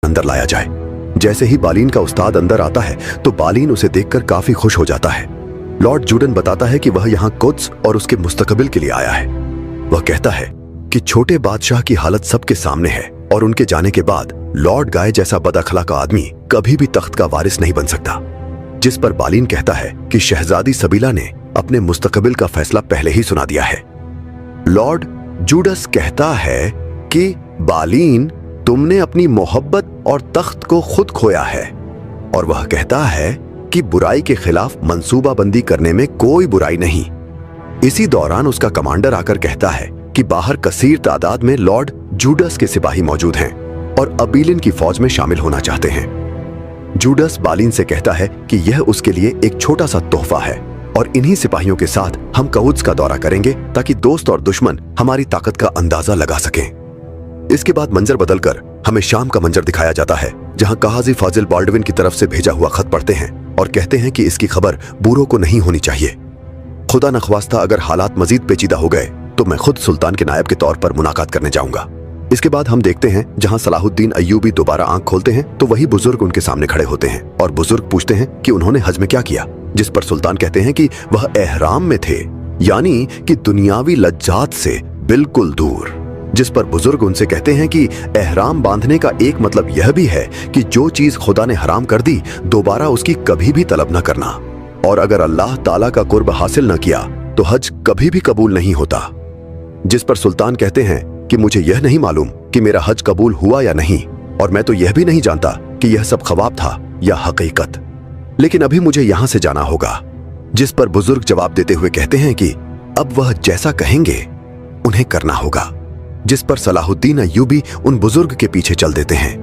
अंदर लाया जाए। जैसे ही बालीन का उस्ताद अंदर आता है तो बालीन उसे देखकर काफी खुश हो जाता है। लॉर्ड जूडन बताता है कि वह यहाँ कुद्स और उसके मुस्तकबिल के लिए आया है। वह कहता है कि छोटे बादशाह की हालत सबके सामने है और उनके जाने के बाद लॉर्ड गाय जैसा बदअखलाका आदमी कभी भी तख्त का वारिस नहीं बन सकता। जिस पर बालीन कहता है कि शहजादी सबीला ने अपने मुस्तकबिल का फैसला पहले ही सुना दिया है। लॉर्ड जूडस कहता है कि बालीन, तुमने अपनी मोहब्बत और तख्त को खुद खोया है। और वह कहता है कि बुराई के खिलाफ मंसूबाबंदी करने में कोई बुराई नहीं। इसी दौरान उसका कमांडर आकर कहता है कि बाहर कसीर तादाद में लॉर्ड जूडस के सिपाही मौजूद हैं और अबीलिन की फौज में शामिल होना चाहते हैं। जूडस बालीन से कहता है कि यह उसके लिए एक छोटा सा तोहफा है और इन्हीं सिपाहियों के साथ हम कउद्स का दौरा करेंगे ताकि दोस्त और दुश्मन हमारी ताकत का अंदाजा लगा सकें। इसके बाद मंजर बदलकर हमें शाम का मंजर दिखाया जाता है, जहां काजी फाजिल बाल्डविन की तरफ से भेजा हुआ खत पढ़ते हैं और कहते हैं कि इसकी खबर बूरों को नहीं होनी चाहिए। खुदा नख्वास्ता अगर हालात मजीद पेचीदा हो गए तो मैं खुद सुल्तान के नायब के तौर पर मुलाकात करने जाऊंगा। इसके बाद हम देखते हैं जहां सलाहुद्दीन अय्यूबी दोबारा आंख खोलते हैं तो वही बुजुर्ग उनके सामने खड़े होते हैं और बुजुर्ग पूछते हैं कि उन्होंने हज में क्या किया, जिस पर सुल्तान कहते हैं कि वह एहराम में थे, यानी कि दुनियावी लज्जात से बिल्कुल दूर। जिस पर बुजुर्ग उनसे कहते हैं कि एहराम बांधने का एक मतलब यह भी है कि जो चीज खुदा ने हराम कर दी दोबारा उसकी कभी भी तलब न करना, और अगर अल्लाह ताला का कुर्ब हासिल न किया तो हज कभी भी कबूल नहीं होता। जिस पर सुल्तान कहते हैं कि मुझे यह नहीं मालूम कि मेरा हज कबूल हुआ या नहीं, और मैं तो यह भी नहीं जानता कि यह सब ख्वाब था या हकीकत, लेकिन अभी मुझे यहां से जाना होगा। जिस पर बुजुर्ग जवाब देते हुए कहते हैं कि अब वह जैसा कहेंगे उन्हें करना होगा। जिस पर सलाहुद्दीन अय्यूबी उन बुजुर्ग के पीछे चल देते हैं।